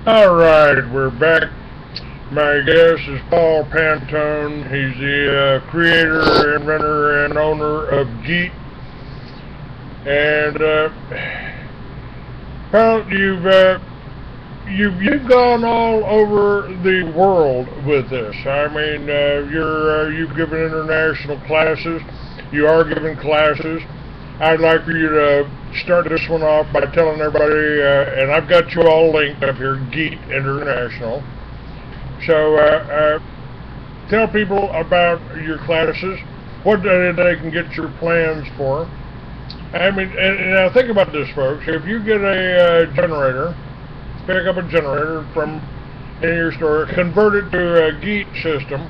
Alright, we're back. My guest is Paul Pantone. He's the creator, inventor, and owner of GEET. And Paul, you've gone all over the world with this. I mean, you've given international classes. You are giving classes. I'd like for you to start this one off by telling everybody, and I've got you all linked up here, GEET International. So tell people about your classes, what they can get your plans for. I mean, and now think about this, folks. If you get a generator, pick up a generator from in your store, convert it to a GEET system,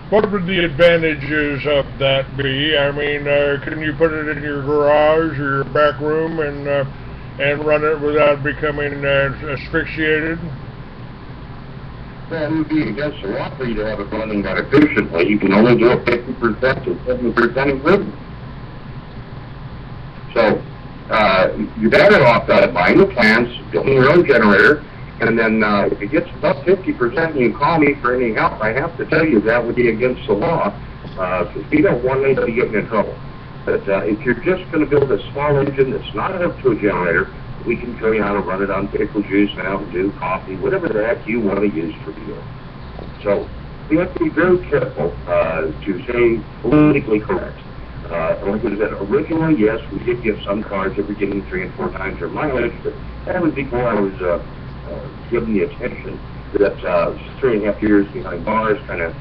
what would the advantages of that be? I mean, can you put it in your garage or your back room and run it without becoming asphyxiated? Well, it would be against the law for you to have it running that efficiently. You can only do it 50% to 70% improvement. So, you're better off buying the plants, building your own generator, and then if it gets above 50% and you call me for any help, I have to tell you that would be against the law, because we don't want anybody getting in trouble. But if you're just going to build a small engine that's not enough to a generator, we can show you how to run it on pickle juice, Mountain Dew, coffee, whatever the heck you want to use for fuel. So we have to be very careful to say politically correct. Like I said, originally, yes, we did give some cars that were getting 3 and 4 times their mileage, but that was before I was given the attention that 3.5 years behind bars kind of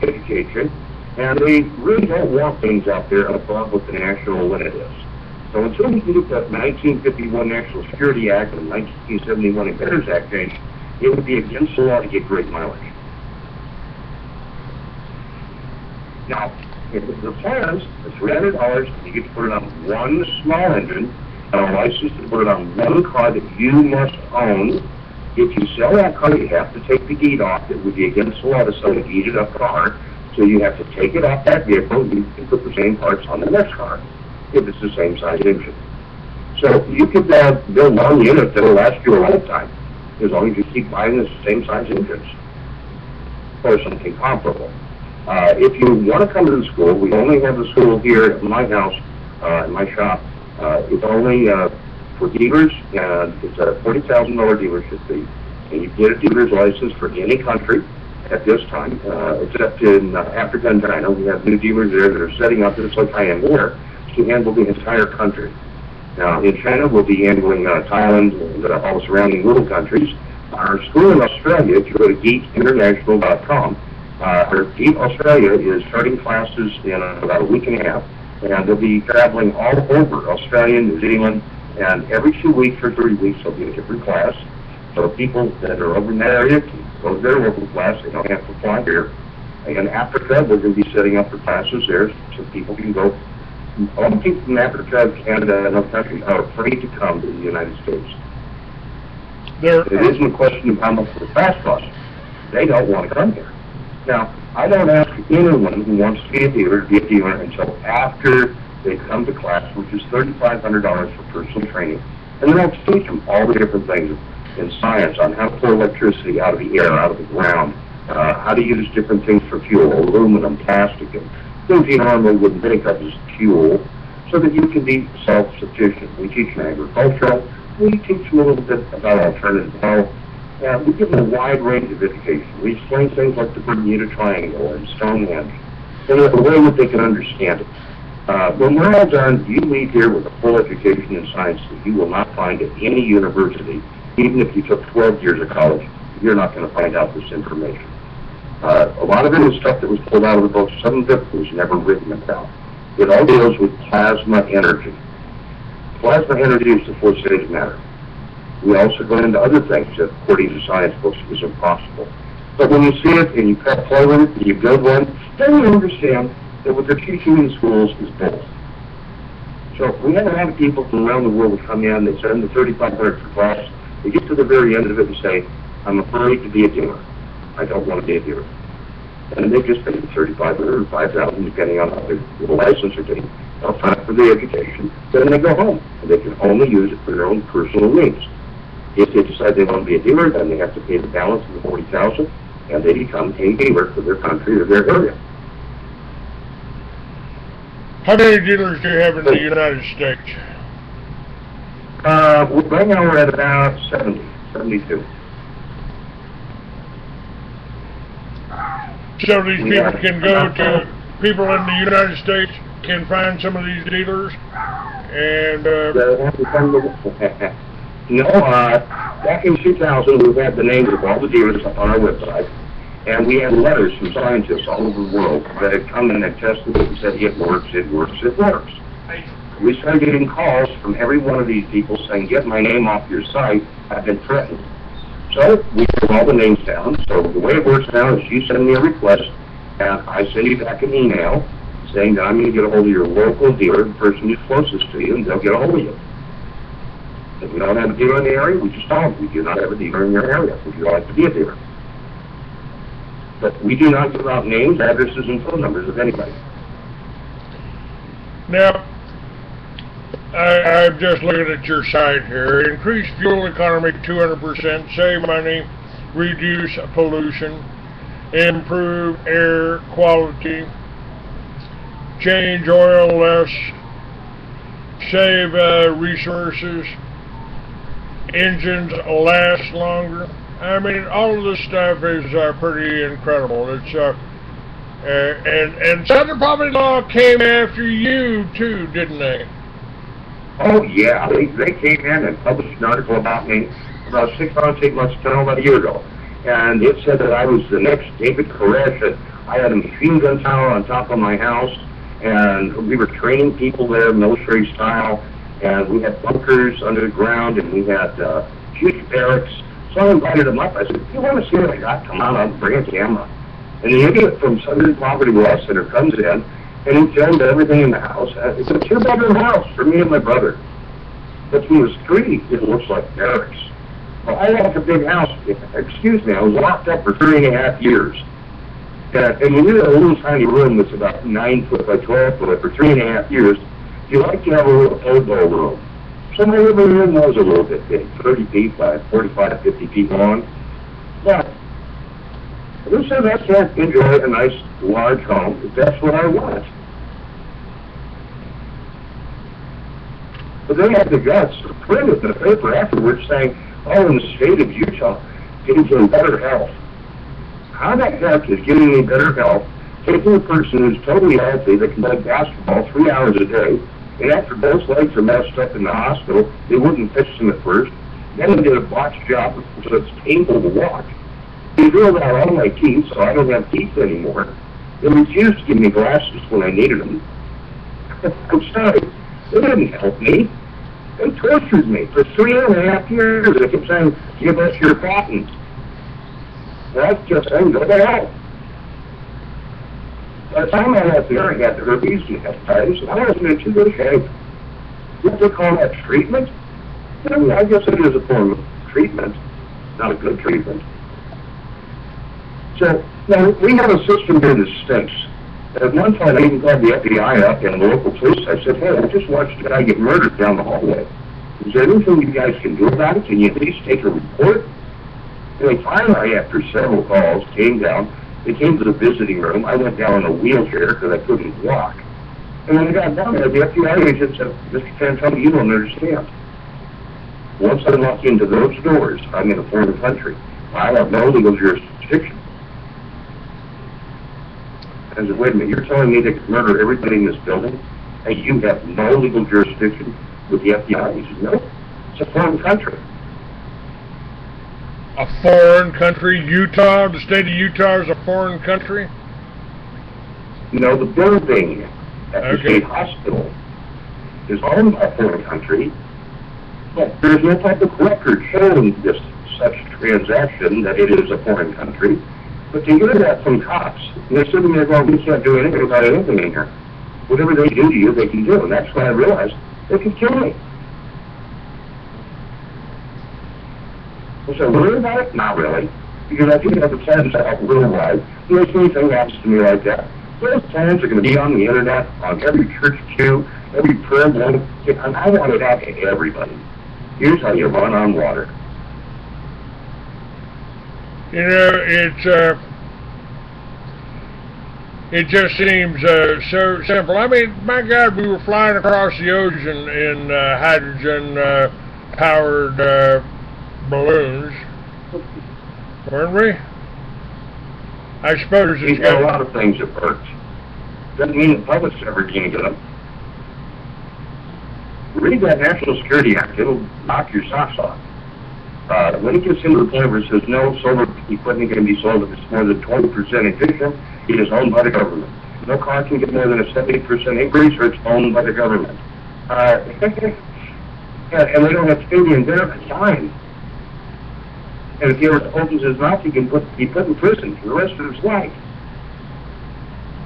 educate you. And they really don't want things out there above what the national limit is. So until we can get that 1951 National Security Act and 1971 Inventors Act changed, it would be against the law to get great mileage. Now, if the plans are $300, you get to put it on one small engine and a license to put it on one car that you must own. If you sell that car, you have to take the GEET off. It would be against the law to sell a GEEted up car. So you have to take it off that vehicle. You can put the same parts on the next car if it's the same size engine. So you could build one unit that will last you a lifetime as long as you keep buying the same size engines or something comparable. If you want to come to the school, we only have the school here at my house, in my shop. It's only for dealers, and it's a $40,000 dealership fee. And you get a dealer's license for any country at this time, except in Africa and China. We have new dealers there that are setting up, just like I am here, to handle the entire country. Now, in China, we'll be handling Thailand and all the surrounding little countries. Our school in Australia, if you go to geetinternational.com, our GEET Australia is starting classes in about a week and a half, and they'll be traveling all over Australia, New Zealand, and every 2 weeks or 3 weeks they'll be a different class. So people that are over in that area can go to their local class. They don't have to fly here. In Africa, we're going to be setting up for classes there so people can go. All the people from Africa, Canada, and other countries are afraid to come to the United States. It isn't a question of how much the class costs. They don't want to come here. Now, I don't ask anyone who wants to be a dealer to be a dealer until after they come to class, which is $3,500 for personal training. And then I'll teach them all the different things in science on how to pull electricity out of the air, out of the ground, how to use different things for fuel, aluminum, plastic, and things you normally wouldn't think of as fuel, so that you can be self-sufficient. We teach them agricultural. We teach them a little bit about alternative health. We give them a wide range of education. We explain things like the Bermuda Triangle and Stonehenge in a way that they can understand it. When we're all done, you leave here with a full education in science that you will not find at any university. Even if you took 12 years of college, you're not going to find out this information. A lot of it is stuff that was pulled out of the books. Some of it was never written about. It all deals with plasma energy. Plasma energy is the fourth stage of matter. We also go into other things that, according to science books, is impossible. But when you see it and you play with it and you build one, then you understand that what they're teaching in schools is both. So we have a lot of people from around the world who come in, they send the $3,500 for class, they get to the very end of it and say, I'm afraid to be a dealer. I don't want to be a dealer. And they just pay $3,500 or $5,000, depending on how their license are taken. They'll sign up for the education, then they go home, and they can only use it for their own personal needs. If they decide they want to be a dealer, then they have to pay the balance of the $40,000, and they become a dealer for their country or their area. How many dealers do you have in the United States? Right now we're at about 72. So these people can go to, people in the United States can find some of these dealers, and no, back in 2000 we had the names of all the dealers up on our website, and we had letters from scientists all over the world that had come in and tested it and said it works, it works, it works. We started getting calls from every one of these people saying, get my name off your site, I've been threatened. So we put all the names down. So the way it works now is you send me a request, and I send you back an email saying that I'm going to get a hold of your local dealer, the person who's closest to you, and they'll get a hold of you. If we don't have a dealer in the area, we just tell them, we do not have a dealer in your area. Would you like to be a dealer? But we do not give out names, addresses, and phone numbers of anybody. Now, I'm just looking at your site here. Increase fuel economy 200%, save money, reduce pollution, improve air quality, change oil less, save resources, engines last longer. I mean, all of this stuff is pretty incredible. It's and Southern Property Law came after you too, didn't they? Oh yeah, they came in and published an article about me about 8 months ago, about a year ago, and it said that I was the next David Koresh. That I had a machine gun tower on top of my house, and we were training people there, military style, and we had bunkers under the ground, and we had huge barracks. So I invited him up. I said, if you want to see what I got, come on, I'll bring a camera. And the idiot from Southern Property Law Center comes in, and he filmed everything in the house. It's a 2-bedroom house for me and my brother. But from the street, it looks like barracks. Well, I like a big house. Excuse me, I was locked up for 3.5 years. And you need a little tiny room that's about 9 foot by 12 foot for 3.5 years. You like to have a little elbow room. So my living room was a little bit big, 30 feet by 45, 50 feet long. But who says I can't enjoy a nice, large home if that's what I want? But they had the guts to print it in the paper afterwards saying, oh, in the state of Utah, getting you better health. How the heck is getting me better health taking a person who's totally healthy that can play basketball 3 hours a day, and after both legs are messed up in the hospital, they wouldn't fix them at first, then they did a botched job so it's painful to walk. They drilled out all my teeth so I don't have teeth anymore. They refused to give me glasses when I needed them. I'm sorry, they didn't help me. They tortured me for 3.5 years. They kept saying, give us your patent. Well, I just saying, go to hell. By the time I left there, I got the herpes and hepatitis, and I was in too good shape. What they call that treatment? I guess it is a form of treatment, not a good treatment. So, now, we have a system here that stinks. At one point, I even called the FBI up and the local police. I said, hey, I just watched a guy get murdered down the hallway. Is there anything you guys can do about it? Can you at least take a report? And they finally, after several calls, came down. They came to the visiting room. I went down in a wheelchair because I couldn't walk. And when I got down there, the FBI agent said, Mr. Pantone, you don't understand. Once I walk into those doors, I'm in a foreign country. I have no legal jurisdiction. I said, wait a minute, you're telling me they could murder everybody in this building, and you have no legal jurisdiction with the FBI? He said, no, it's a foreign country. A foreign country? Utah? The state of Utah is a foreign country? No, the building at the state hospital is owned by a foreign country, but there's no type of record showing this such transaction that it is a foreign country. But they get that from cops. And they're sitting there going, we can't do anything about anything in here. Whatever they do to you, they can do. And that's when I realized they could kill me. I said, worry about it? Not really. Because I do have the plans out worldwide. You know, if anything happens to me like that, those plans are going to be on the internet, on every church pew, every prayer one. And I want it out to everybody. Here's how you run on water. You know, it just seems so simple. I mean, my God, we were flying across the ocean in hydrogen-powered balloons, weren't we? I suppose He's got a lot of things that works. Doesn't mean the public's ever going to get them. Read that National Security Act. It'll knock your socks off. When it gets into the point where it says no solar equipment can be sold if it's more than 20% efficient, it is owned by the government. No car can get more than a 70% increase, or it's owned by the government. And we don't have to pay the environment fine. And if he ever opens his mouth, he can be put in prison for the rest of his life.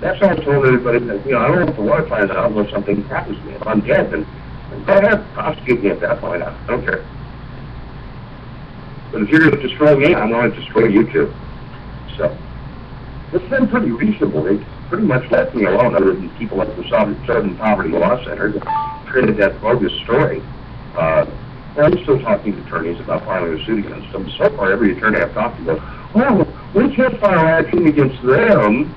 That's all I told everybody. That, you know, I don't know if the water finds out unless something happens to me. If I'm dead, then go ahead, prosecute me at that point. I don't care. But if you're going to destroy me, I'm going to destroy you too. So, it's been pretty reasonable. They pretty much left me alone, other than people like the Southern Poverty Law Center that created that bogus story. I'm still talking to attorneys about filing a suit against them. So far, every attorney I've talked to goes, well, we can't file action against them.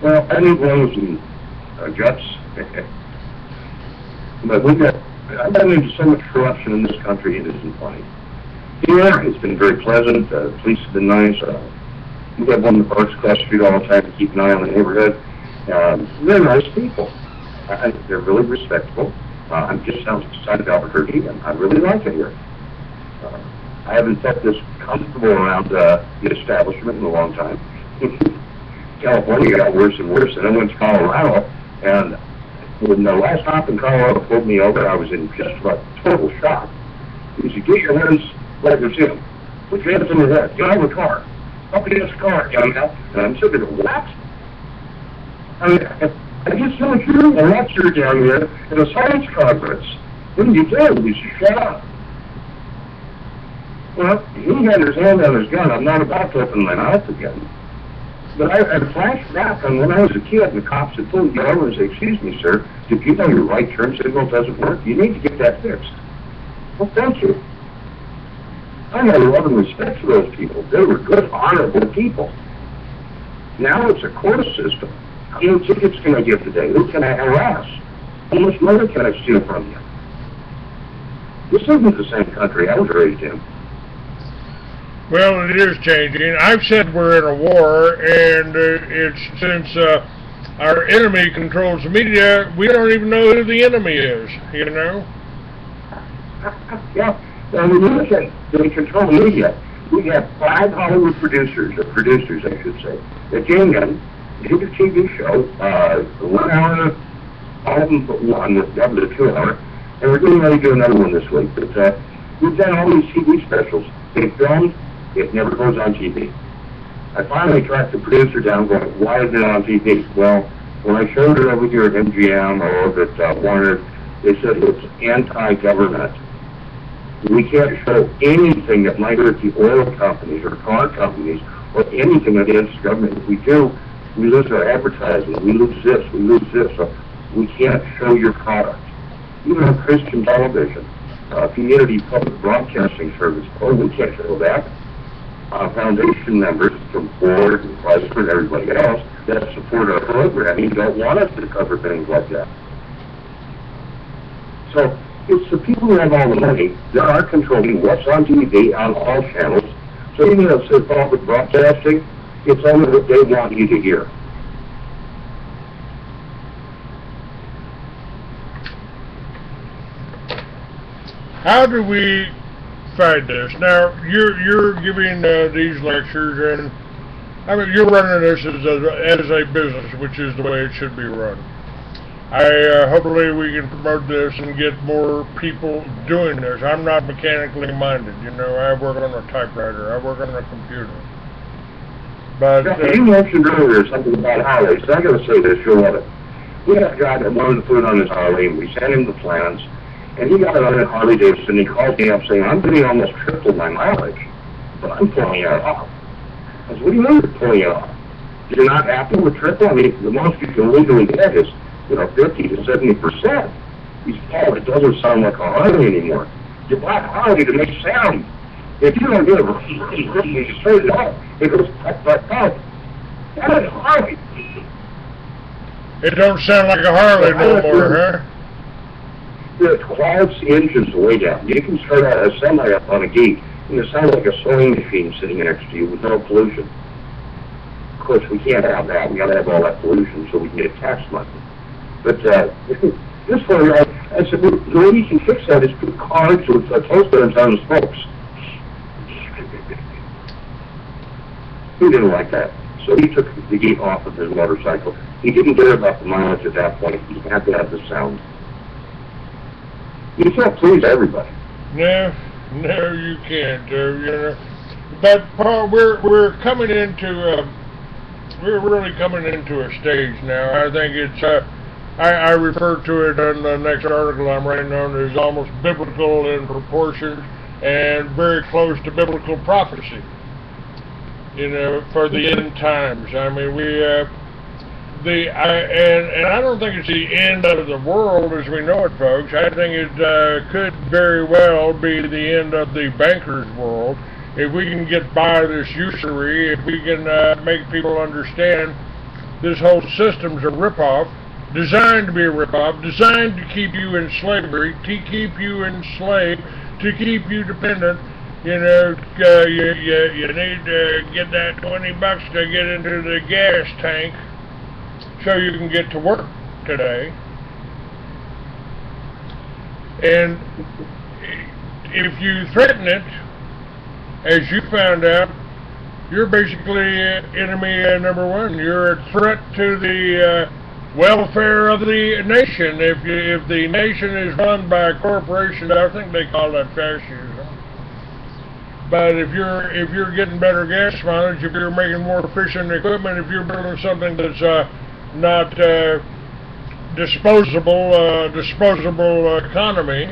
Well, I need lungs and guts. But I've been into so much corruption in this country, it isn't funny. Here, it's been very pleasant. The police have been nice. We have one that works across the street all the time to keep an eye on the neighborhood. They're nice people. They're really respectable. I'm just outside of Albuquerque, and I really like it here. I haven't felt this comfortable around the establishment in a long time. California got worse and worse, and I went to Colorado, and when the last hop in Colorado pulled me over, I was in just about total shock. He said, get your hands like you're sitting. Put your hands on your head. Get out of the car. Up against the car, young man. And I'm sitting there, what? I mean, I just saw you a lecture down here at a science conference. What did you do? He said, shut up. Well, he had his hand on his gun. I'm not about to open my mouth again. But I flashed back on when I was a kid, and the cops had pulled me over and said, excuse me, sir, did you know your right turn signal doesn't work? You need to get that fixed. Well, thank you. I had love and respect for those people. They were good, honorable people. Now it's a court system. How many tickets can I give today? Who can I harass? How much money can I steal from you? This isn't the same country I was raised in. Well, it is changing. I've said we're in a war, and it's since our enemy controls the media, we don't even know who the enemy is, you know? Yeah. Well, when you look at the control the media, we have 5 Hollywood producers, or producers, I should say, that came in, did a TV show, 1 hour, all of them but one, that was a 2 hour, and we're getting ready to do another one this week. But we've done all these TV specials. They filmed, it never goes on TV. I finally tracked the producer down going, why isn't it on TV? Well, when I showed it over here at MGM or over at Warner, they said it's anti-government. We can't show anything that might hurt the oil companies or car companies or anything against the government. If we do, we lose our advertising, we lose this, so we can't show your product. Even on Christian television, community public broadcasting service, we can't show that. Foundation members from Ford and Chrysler and everybody else that support our programming don't want us to cover things like that. So it's the people who have all the money that are controlling what's on TV on all channels. So even though it says public broadcasting, it's only what they want you to hear. How do we fight this? Now, you're giving these lectures, and I mean, you're running this as a business, which is the way it should be run. Hopefully we can promote this and get more people doing this. I'm not mechanically minded, you know. I work on a typewriter. I work on a computer. But you mentioned earlier something about Harley, so I got to say this. You'll love it. We had a guy that wanted to put it on his Harley, and we sent him the plans, and he got it on his Harley Davidson. He called me up saying, "I'm getting almost triple my mileage, but I'm pulling it off." I said, "What do you mean you're pulling it off? You're not happy with triple? I mean, the most you can legally get is 50 to 70%. He said, "Oh, it doesn't sound like a Harley anymore. You buy a Harley to make sound. If you don't get it, you straight it off. It goes pop, pop, pop. That is Harley. It don't sound like a Harley no more, huh? It quiets the engines way down. You can start out a semi up on a GEET, and it sounds like a sewing machine sitting next to you with no pollution. Of course, we can't have that. We got to have all that pollution so we can get tax money. But this one, I said, the way you can fix that is put cards with toaster guns on the spokes. He didn't like that. So he took the GEET off of his motorcycle. He didn't care about the mileage at that point. He had to have the sound. You can't please everybody. No, you can't. You know. But Paul, we're coming into we're really coming into a stage now. I think it's I refer to it in the next article I'm writing on as almost biblical in proportion and very close to biblical prophecy. You know, for the end times. I mean, and I don't think it's the end of the world as we know it, folks. I think it could very well be the end of the banker's world. If we can get by this usury, if we can make people understand this whole system's a ripoff, designed to be a ripoff, designed to keep you in slavery, to keep you enslaved, to keep you dependent. You know, you need to get that $20 to get into the gas tank so you can get to work today. And if you threaten it, as you found out, you're basically enemy number one. You're a threat to the welfare of the nation. If the nation is run by a corporation, I think they call that fascism. But if you're getting better gas mileage, if you're making more efficient equipment, if you're building something that's not disposable economy,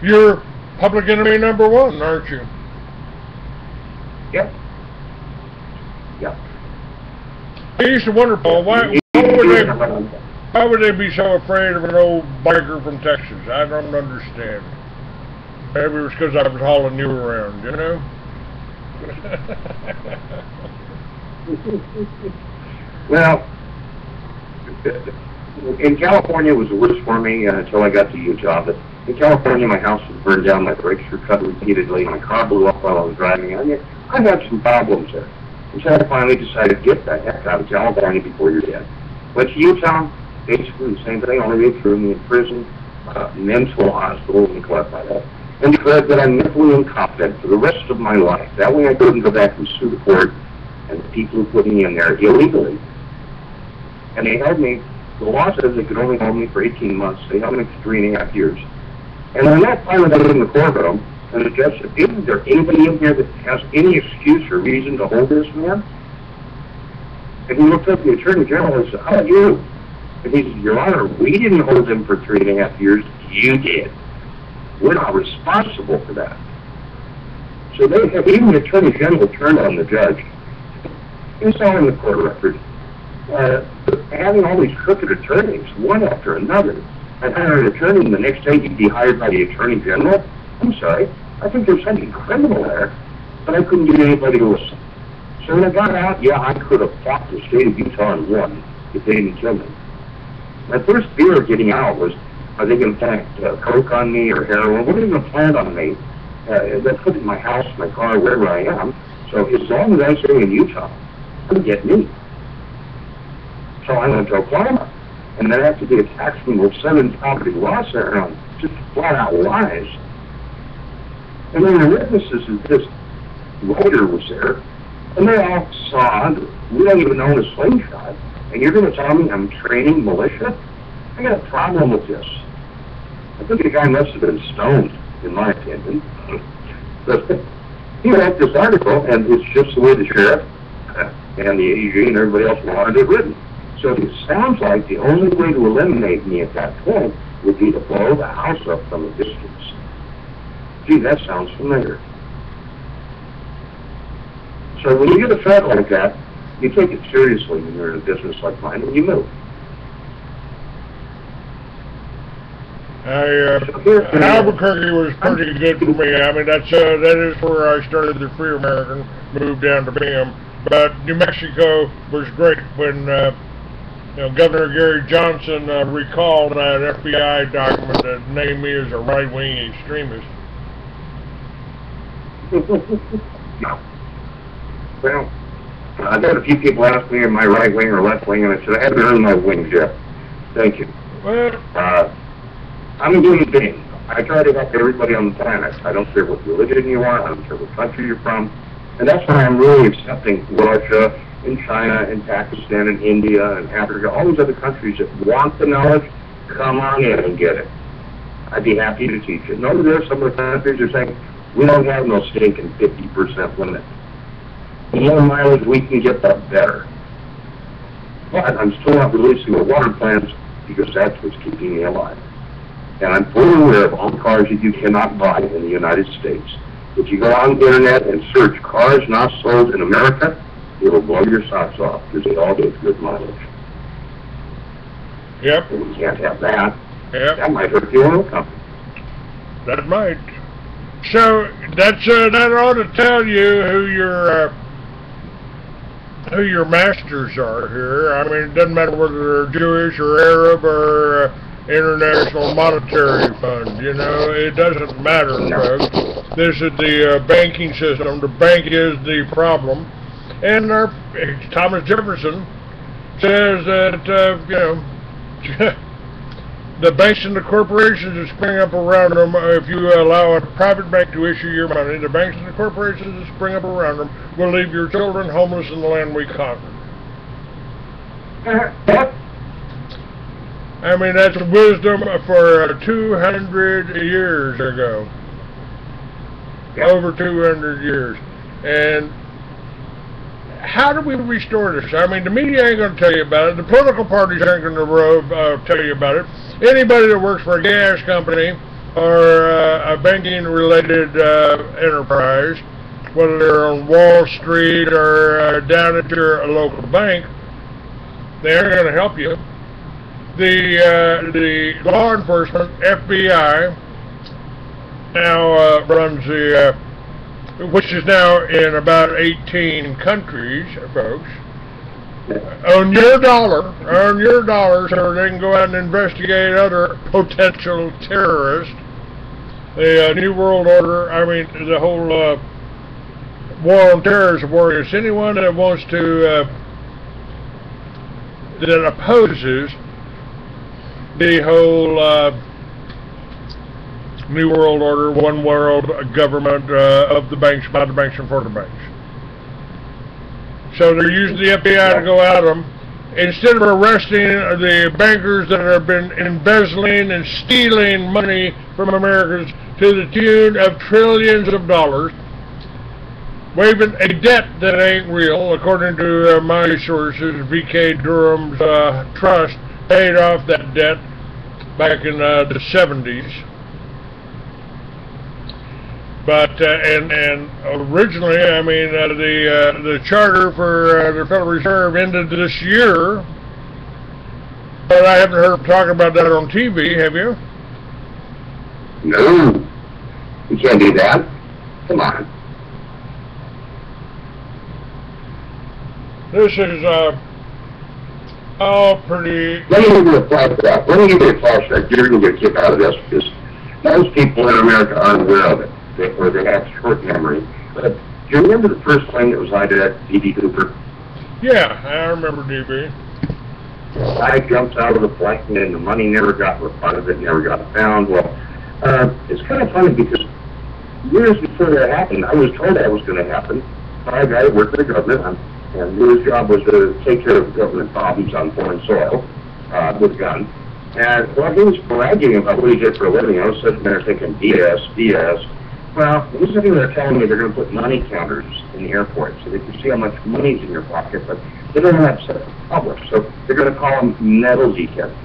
you're public enemy number one, aren't you? Yep. Yep. I used to wonder, Paul, why would they be so afraid of an old biker from Texas? I don't understand. Maybe it was because I was hauling you around, you know? Well, in California it was the worst for me until I got to Utah. But in California, my house was burned down, my brakes were cut repeatedly, my car blew up while I was driving. I had some problems there. And so I finally decided to get the heck out of California before you're dead. Went to Utah, basically the same thing, only they threw me in prison, mental hospital, and clarify that. And declared that I'm mentally incompetent for the rest of my life. That way I couldn't go back and sue the court and the people who put me in there illegally. And they held me, the law says they could only hold me for 18 months. They held me for 3.5 years. And when that finally got in the courtroom, and the judge said, isn't there anybody in here that has any excuse or reason to hold this man? And he looked up at the Attorney General and said, how about you? And he said, Your Honor, we didn't hold him for 3.5 years. You did. We're not responsible for that. So they have, even the Attorney General turned on the judge. It's all in the court record. Having all these crooked attorneys, one after another. I'd hire an attorney and the next day he'd be hired by the Attorney General. I'm sorry, I think there's something criminal there, but I couldn't get anybody to listen. So when I got out, yeah, I could have fought the state of Utah and won if they didn't kill me. My first fear of getting out was, are they going to plant coke on me or heroin? What are they going to plant on me? They'll put it in my house, my car, wherever I am. So as long as I stay in Utah, they'll get me. So I went to Oklahoma. And then after the attachment with 7 property loss there on just flat out lies. And then the witnesses of this lawyer was there, and they all saw, we don't even own a slingshot, and you're going to tell me I'm training militia? I got a problem with this. I think the guy must have been stoned, in my opinion. But he wrote this article, and it's just the way the sheriff and the AG and everybody else wanted it written. So it sounds like the only way to eliminate me at that point would be to blow the house up from a distance. Gee, that sounds familiar. So when you get a threat like that, you take it seriously when you're in a business like mine, and you move. Albuquerque was pretty good for me. I mean, that is where I started the Free American, moved down to BM. But New Mexico was great when Governor Gary Johnson recalled that FBI document that named me as a right-wing extremist. Well, I've had a few people ask me, am I right-wing or left-wing, and I said, I haven't earned my wings yet. Thank you. Well, I'm a human being. I try to help everybody on the planet. I don't care what religion you are. I don't care what country you're from. And that's why I'm really accepting Russia and China and Pakistan and India and Africa, all these other countries that want the knowledge. Come on in and get it. I'd be happy to teach it. Notice there are some of the countries that are saying, we don't have no stinking 50% limit. The more mileage we can get, the better. But I'm still not releasing the water plants because that's what's keeping me alive. And I'm fully aware of all the cars that you cannot buy in the United States. If you go on the internet and search cars not sold in America, it'll blow your socks off because they all get good mileage. Yep. And we can't have that. Yep. That might hurt the oil company. That might. So that ought to tell you who your masters are here. I mean, it doesn't matter whether they're Jewish or Arab or International Monetary Fund. You know, it doesn't matter, folks. This is the banking system. The bank is the problem. And Thomas Jefferson says that, the banks and the corporations that spring up around them, if you allow a private bank to issue your money, the banks and the corporations that spring up around them will leave your children homeless in the land we conquered. I mean, that's wisdom for 200 years ago. Over 200 years. And how do we restore this? I mean, the media ain't going to tell you about it. The political parties aren't going to tell you about it. Anybody that works for a gas company or a banking-related enterprise, whether they're on Wall Street or down at your local bank, they aren't going to help you. The law enforcement, FBI, now runs the, which is now in about 18 countries, folks. On your dollar, so they can go out and investigate other potential terrorists. The New World Order, I mean, the whole war on terrorism warriors. Anyone that wants to, that opposes the whole New World Order, one world government of the banks, by the banks, and for the banks. So they're using the FBI to go at them. Instead of arresting the bankers that have been embezzling and stealing money from Americans to the tune of trillions of dollars, waiving a debt that ain't real, according to my sources, V.K. Durham's trust paid off that debt back in the 70s. But and originally, I mean, the charter for the Federal Reserve ended this year, but I haven't heard them talking about that on TV. Have you? No, you can't do that. Come on. This is all pretty. Let me give you a flashback. You're going to get a kick out of this because most people in America aren't aware of it. Or they have short memory. But do you remember the first plane that was lighted at D.B. Cooper? Yeah, I remember D.B. I jumped out of the plane and the money never got refunded. It never got found. Well, it's kind of funny because years before that happened, I was told that was going to happen by a guy who worked for the government, and his job was to take care of government problems on foreign soil with a gun. And while he was bragging about what he did for a living, I was sitting there thinking, BS. Well, he's sitting there telling me they're going to put money counters in the airport so they can see how much money's in your pocket, but they don't have to publish, so they're going to call them metal detectors.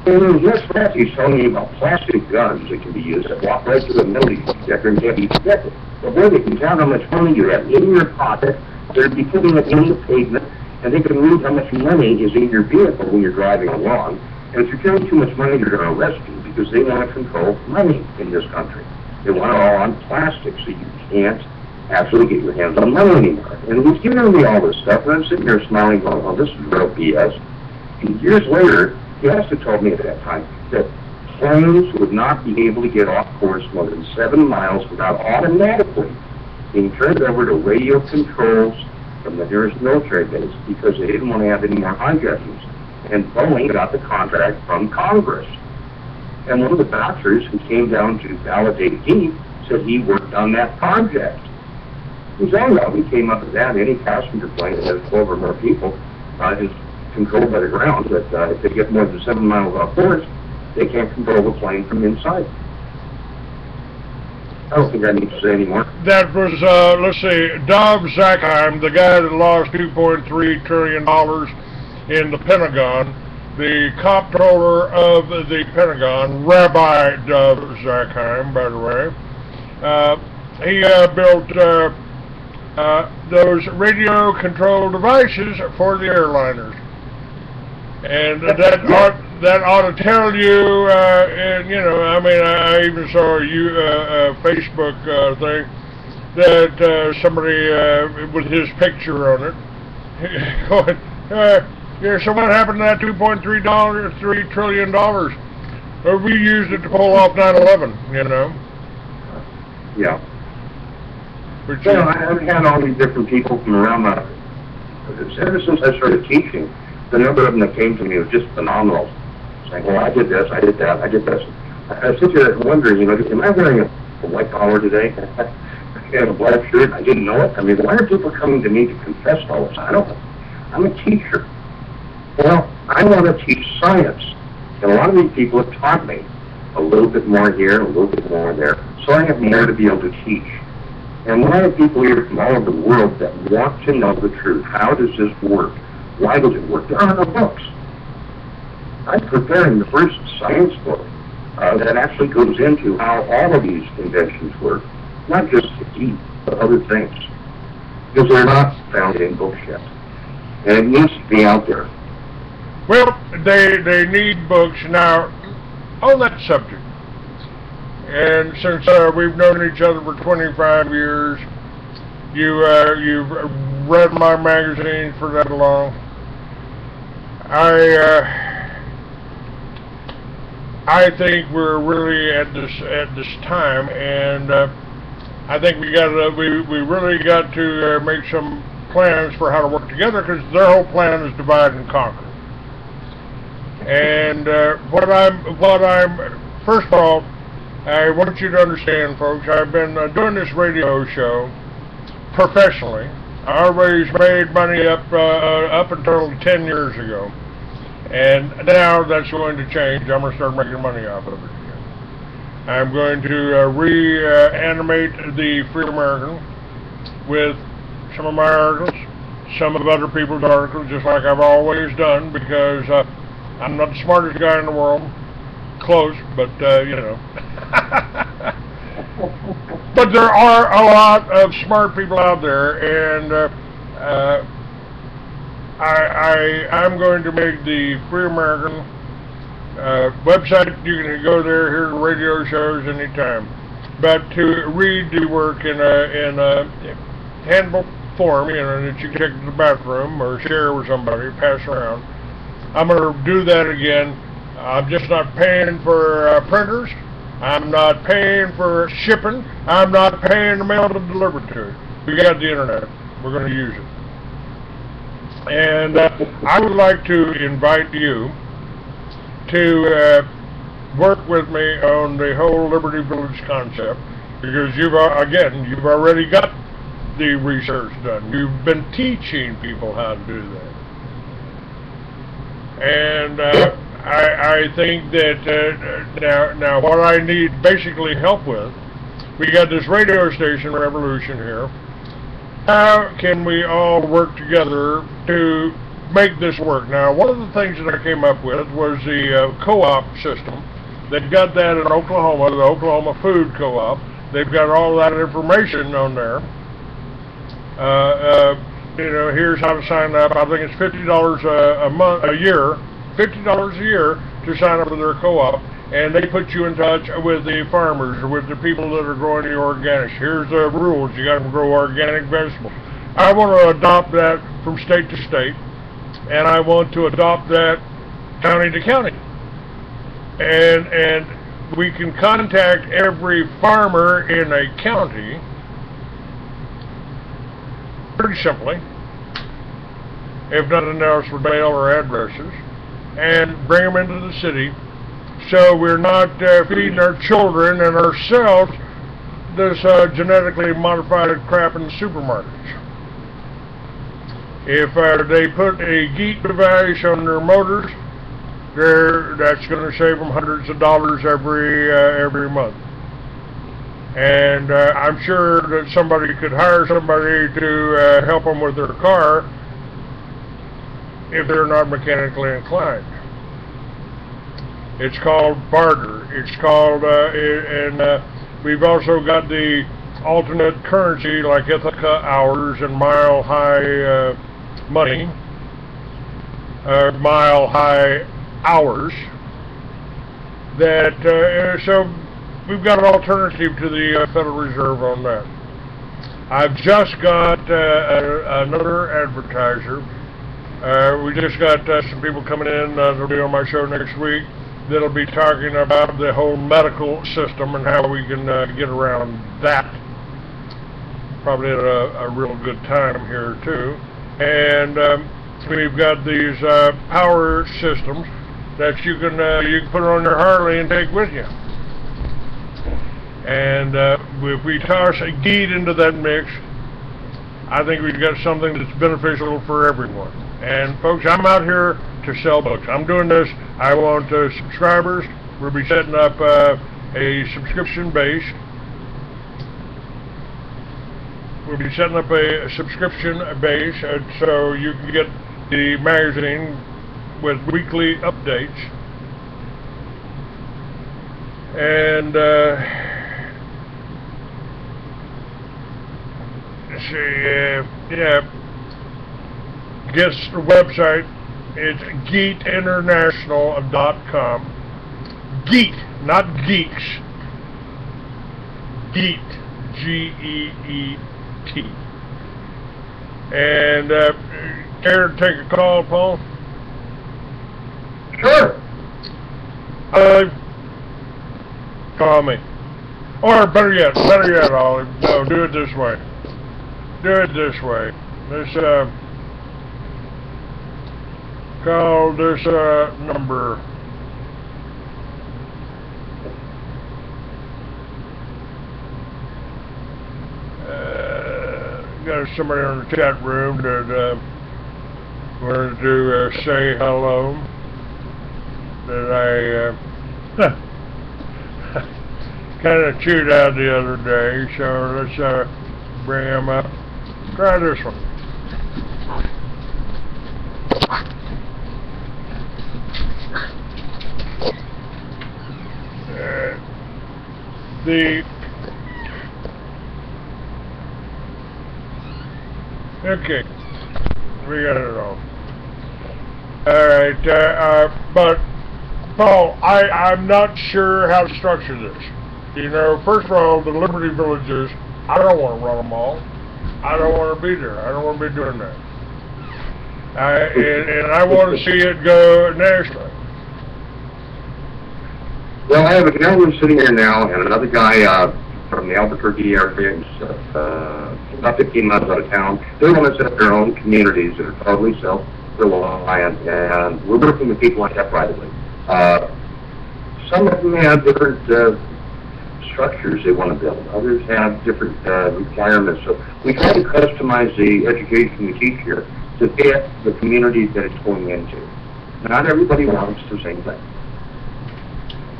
And next class, he's telling me about plastic guns that can be used that walk right through the metal detector and can't be detected. But boy, they can count how much money you have in your pocket, they'll be putting it in the pavement, and they can read how much money is in your vehicle when you're driving along. And if you're carrying too much money, they're going to arrest you because they want to control money in this country. They want it all on plastic, so you can't actually get your hands on money anymore. And he's giving me all this stuff, and I'm sitting here smiling, going, oh, this is real BS. And years later, he also told me at that time that planes would not be able to get off course more than 7 miles without automatically being turned over to radio controls from the nearest military base because they didn't want to have any more hijackings. And Boeing got the contract from Congress. And one of the doctors who came down to validate GEET said he worked on that project. He's all right. We came up with that. Any passenger plane that has 12 or more people is controlled by the ground. But if they get more than 7 miles off course, they can't control the plane from inside. I don't think I need to say anymore. That was, let's see, Dov Zakheim, the guy that lost $2.3 trillion in the Pentagon, the comptroller of the Pentagon, Rabbi Dov Zakheim, by the way. He built those radio control devices for the airliners. And that ought to tell you, and, you know, I mean, I even saw a Facebook thing that somebody with his picture on it going, yeah, so what happened to that $2.3 trillion? We used it to pull off 9/11, you know. Yeah. Well, I've had all these different people from around ever since I started teaching, the number of them that came to me was just phenomenal. Saying, well, I did this, I did that, I did this. I sit there wondering, you know, am I wearing a white collar today? I had a black shirt, I didn't know it. I mean, why are people coming to me to confess all this? I don't know. I'm a teacher. Well, I want to teach science. And a lot of these people have taught me a little bit more here, a little bit more there. So I have more to be able to teach. And a lot of people here from all over the world that want to know the truth. How does this work? Why does it work? There are no books. I'm preparing the first science book that actually goes into how all of these inventions work, not just the GEET, but other things. Because they're not found in books yet. And it needs to be out there. Well, they need books. Now, on that subject, and since we've known each other for 25 years, you've read my magazines for that long. I think we're really at this time, and I think we really got to make some plans for how to work together, because their whole plan is divide and conquer. And what I'm first of all, I want you to understand, folks, I've been doing this radio show professionally. I always made money up until 10 years ago. And now that's going to change. I'm going to start making money off of it again. I'm going to reanimate the Free American with some of my articles, some of other people's articles, just like I've always done, because I'm not the smartest guy in the world. Close, but, you know. But there are a lot of smart people out there, and I'm going to make the Free American website. You can go there, hear the radio shows anytime. But to read the work in a handbook form, you know, that you can take to the bathroom or share with somebody, pass around. I'm going to do that again. I'm just not paying for printers. I'm not paying for shipping. I'm not paying the mail to deliver to you. We got the internet. We're going to use it. And I would like to invite you to work with me on the whole Liberty Village concept, because you've already got the research done. You've been teaching people how to do that. And I think that now what I need basically help with, we got this radio station revolution here. How can we all work together to make this work? Now, one of the things that I came up with was the co-op system. They've got that in Oklahoma, the Oklahoma Food Co-op. They've got all that information on there. You know, here's how to sign up. I think it's $50 a year, $50 a year, to sign up for their co-op, and they put you in touch with the farmers or with the people that are growing the organics. Here's the rules. You got to grow organic vegetables. I want to adopt that from state to state, and I want to adopt that county to county. And we can contact every farmer in a county pretty simply, if nothing else, with mail or addresses, and bring them into the city, so we're not feeding our children and ourselves this genetically modified crap in the supermarkets. If they put a GEET device on their motors, that's going to save them hundreds of dollars every month. And I'm sure that somebody could hire somebody to help them with their car if they're not mechanically inclined. It's called barter. It's called, we've also got the alternate currency like Ithaca hours and mile high money, mile high hours. That so we've got an alternative to the Federal Reserve on that. I've just got another advertiser. We just got some people coming in that'll be on my show next week that'll be talking about the whole medical system and how we can get around that. Probably at a real good time here too. And we've got these power systems that you can put on your Harley and take with you. And if we toss a GEET into that mix, I think we've got something that's beneficial for everyone. And folks, I'm out here to sell books. I'm doing this. I want subscribers. We'll be setting up a subscription base. We'll be setting up a subscription base so you can get the magazine with weekly updates. And let's see, yeah, guess the website. It's GEETinternational.com. GEET, not geeks. GEET, G-E-E-T. And care to take a call, Paul? Sure. Call me. Or better yet, Olive. No, do it this way. Do it this way. This call this number. Got somebody on the chat room that wanted to say hello. That I kind of chewed out the other day, so let's bring him up. Try this one. Okay, we got it all. Alright, but Paul, I'm not sure how to structure this. You know, first of all, the Liberty Villages, I don't want to run them all. I don't want to be there. I don't want to be doing that. And I want to see it go nationally. Well, I have a gentleman sitting here now and another guy from the Albuquerque area, about 15 miles out of town. They want to set up their own communities that are totally self-reliant, and we're working with people like that privately. Some of them have different structures they want to build. Others have different requirements. So we try to customize the education we teach here to fit the communities that it's going into. Not everybody wants the same thing.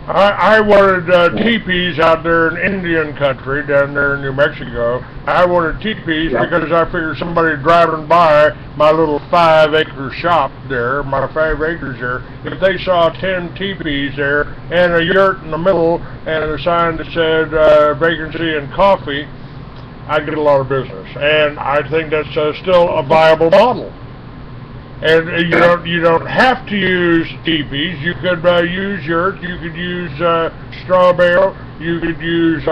I wanted teepees out there in Indian country, down there in New Mexico. I wanted teepees because I figured somebody driving by my little 5-acre shop there, my 5 acres there, if they saw 10 teepees there and a yurt in the middle and a sign that said vacancy and coffee, I'd get a lot of business. And I think that's still a viable model. And you don't have to use teepees. You could use yurts. You could use straw bale. You could use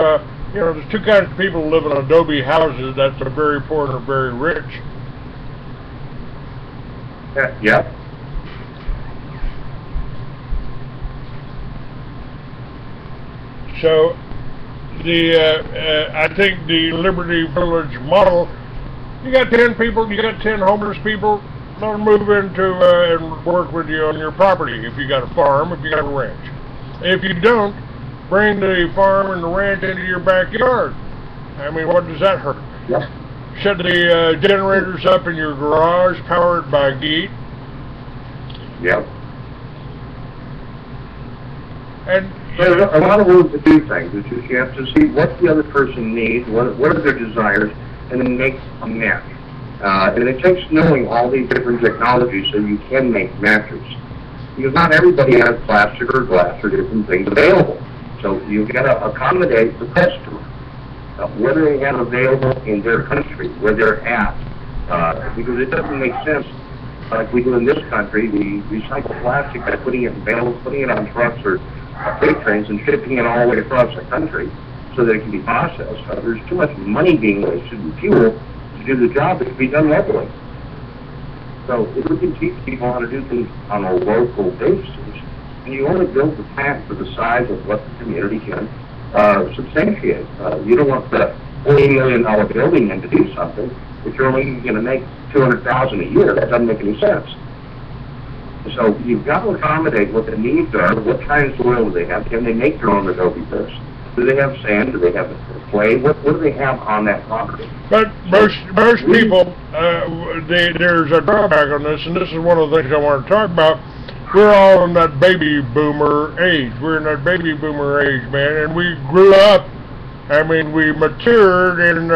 there's two kinds of people who live in adobe houses. That's the very poor and the very rich. Yep. So I think the Liberty Village model, you got 10 people, you got 10 homeless people, they'll move into and work with you on your property if you got a farm, if you got a ranch. If you don't, bring the farm and the ranch into your backyard. I mean, what does that hurt? Yep. Set the generators up in your garage, powered by GEET. Yep. And there's a lot of ways to do things. It's just you have to see what the other person needs, what are their desires, and then make a match. And it takes knowing all these different technologies so you can make matches. Because not everybody has plastic or glass or different things available. So you've got to accommodate the customer. What do they have available in their country, where they're at? Because it doesn't make sense, like we do in this country, we recycle plastic by putting it in bales, putting it on trucks or freight trains and shipping it all the way across the country so that it can be processed. There's too much money being wasted in fuel to do the job that could be done locally. So if we can teach people how to do things on a local basis, and you only build the plant for the size of what the community can substantiate. You don't want the $40 million building in to do something if you're only going to make $200,000 a year. That doesn't make any sense. So you've got to accommodate what the needs are. What kind of soil do they have? Can they make their own adobe bricks? Do they have sand? Do they have clay? What do they have on that property? But most people, there's a drawback on this, and this is one of the things I want to talk about. We're all in that baby boomer age. We're in that baby boomer age, man, and we grew up. I mean, we matured in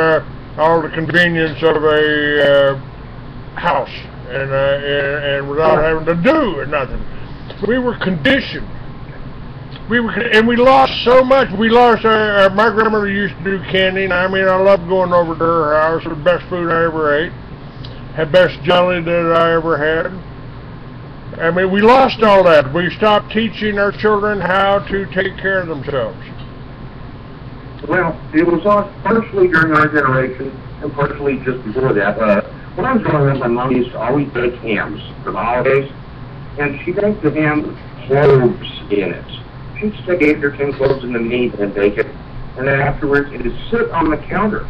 all the convenience of a house, and without having to do nothing. We were conditioned. And we lost so much. We lost my grandmother used to do canning. I mean, I loved going over to her house. The best food I ever ate. The best jelly that I ever had. I mean, we lost all that. We stopped teaching our children how to take care of themselves. Well, it was partially during our generation and partially just before that. When I was growing up, my mom used to always bake hams for the holidays, and she baked the ham with cloves in it. She'd stick 8 or 10 cloves in the meat and bake it, and then afterwards it would sit on the counter.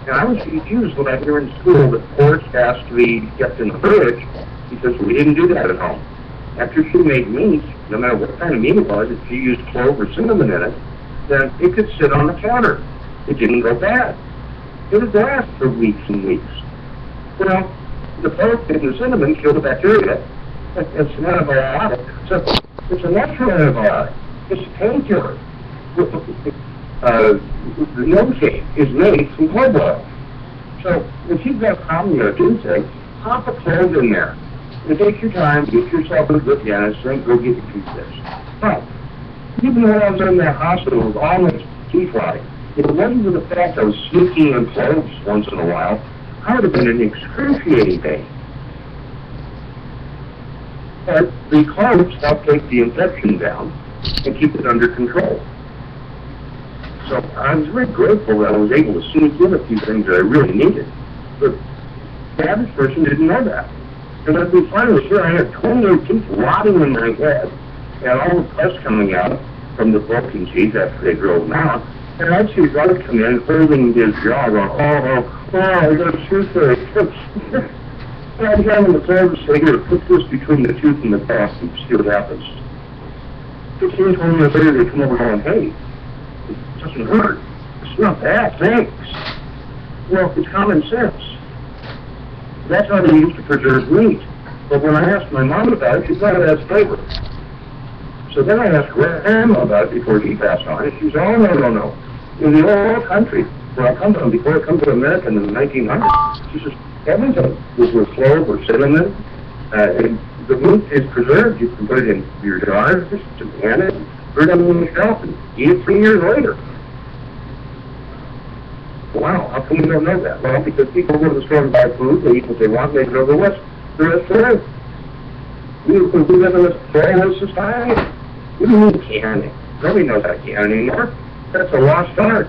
And I was confused when I hear in school that pork has to be kept in the fridge, because we didn't do that at home. After she made meat, no matter what kind of meat it was, if she used clove or cinnamon in it, then it could sit on the counter. It didn't go bad. It would last for weeks and weeks. Well, the clove and the cinnamon kill the bacteria. It's an antibiotic. So it's a natural antibiotic. It's a painkiller. The novocaine is made from clove oil. So if you've got a problem with your toothache, pop a clove in there. And take your time, get yourself a good dentist, and go get your teeth fixed. But even when I was in that hospital with all my teeth rotting, if it wasn't for the fact I was sneaking in cloves once in a while, I would have been in excruciating pain. But the cloves help take the infection down and keep it under control. So I was very grateful that I was able to sneak in a few things that I really needed. But the average person didn't know that. And I'd be finally sure I had 28 teeth rotting in my head, and all the pus coming out from the broken teeth after they drove them out. And I'd see Doug come in holding his jaw, going, I got a toothache. And I'd have him the clothes say, here, put this between the tooth and the pus and see what happens. 15, 20 minutes later, they come over going, hey, it doesn't hurt. It's not bad, thanks. Well, it's common sense. That's how they used to preserve meat. But when I asked my mom about it, she thought it has flavor. So then I asked Grandma about it before she passed on. And she said, oh, no. In the old country where I come from, before I come to America in the 1900s, she says, everything was with clove or cinnamon. And the meat is preserved. You can put it in your jar, just to pan it, put it on the shelf, and eat it 3 years later. Wow, how come we don't know that? Well, because people go to the store and buy food, they eat what they want, they go to the There is true. We live in this pluralist society. What do you mean canning? Nobody knows how to can anymore. That's a lost art.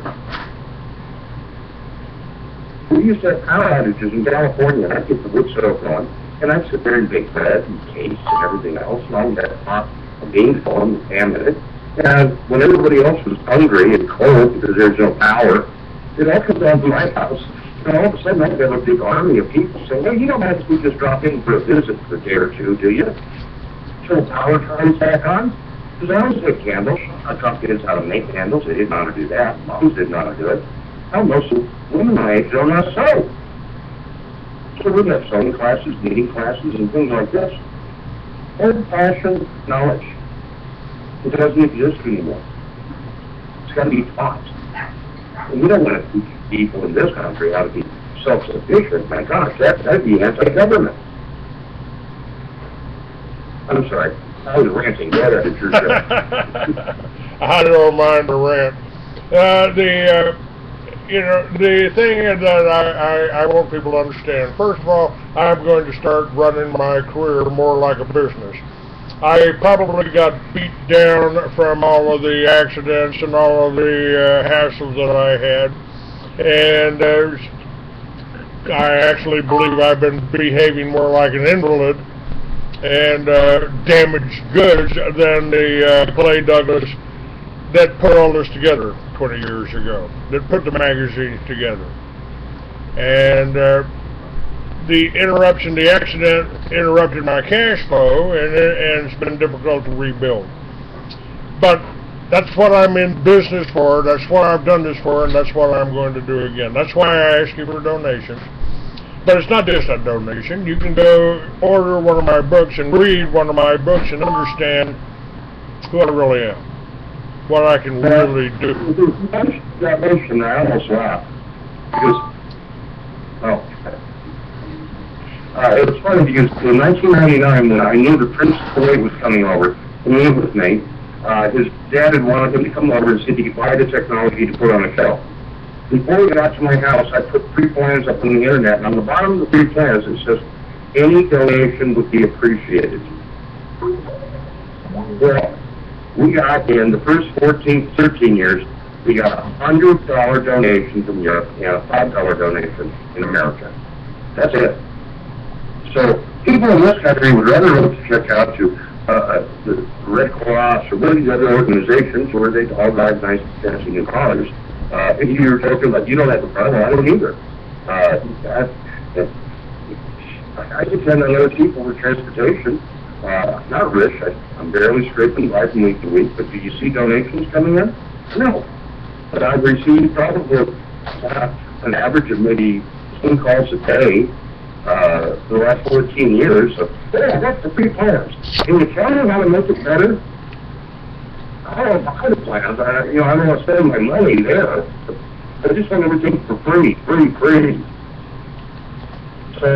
We used to have power outages in California, and I'd get the wood stove going, and I'd sit there and bake bread and cakes and everything else, and all that pot of beans going and ham in it. And when everybody else was hungry and cold because there's no power, it all comes down to my house. And all of a sudden, I've got a big army of people saying, hey, you don't have to just drop in for a visit for a day or two, do you? Till power comes back on? Because I always make candles. I taught kids how to make candles. They didn't know how to do that. Moms didn't know how to do it. Now, most of women my age don't know how to sew. So we have sewing classes, knitting classes, and things like this. Old-fashioned knowledge. It doesn't exist anymore. It's got to be taught. And we don't want to teach people in this country how to be self-sufficient. My gosh, that'd be anti-government. I'm sorry. I was ranting. Go ahead, it's your show. I don't mind the rant. The thing that I want people to understand, first of all, I'm going to start running my career more like a business. I probably got beat down from all of the accidents and all of the hassles that I had, and I actually believe I've been behaving more like an invalid and damaged goods than the Clay Douglas that put all this together 20 years ago, that put the magazines together. And the accident interrupted my cash flow, and it's been difficult to rebuild. But that's what I'm in business for, that's what I've done this for, and that's what I'm going to do again. That's why I ask you for donations. But it's not just a donation. You can go order one of my books and read one of my books and understand who I really am, what I can really do. That notion, I almost laughed. Because, it was funny because in 1999, when I knew the Prince Kuwait was coming over to live with me, his dad had wanted him to come over and see if he could buy the technology to put on a shelf. Before we got to my house, I put 3 plans up on the internet, and on the bottom of the 3 plans it says, any donation would be appreciated. Well, we got in the first 13 years, we got a $100 donation from Europe and a $5 donation in America. That's it. So people in this country would rather look to check out to the Red Cross or one of these other organizations where they all drive nice, fancy new cars. If you were talking about, you don't have a problem, I don't either. I depend on other people for transportation. Not rich. I'm barely scraping by from week to week, but do you see donations coming in? No. But I've received probably an average of maybe 10 calls a day for the last 14 years. So, yeah, that's the 3 plans. Can you tell me how to make it better? I don't buy the plans. I don't want to spend my money there. I just want everything for free. So,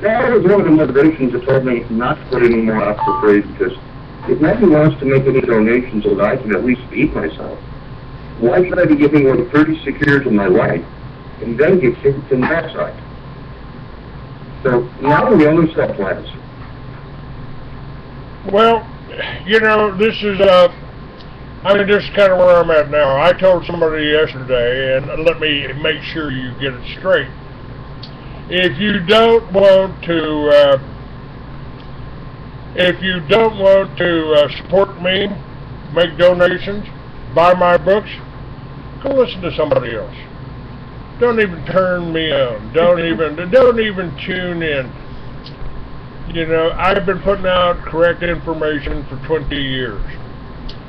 that was one of the motivations that told me not to put any more up for free, because if nobody wants to make any donations so that I can at least feed myself, why should I be giving away 36 years of my life and then get kicked in the backside? So now we only sell plants. Well, this is this is kind of where I'm at now. I told somebody yesterday, and let me make sure you get it straight. If you don't want to support me, make donations, buy my books, go listen to somebody else. Don't even turn me on. Don't even tune in. I've been putting out correct information for 20 years.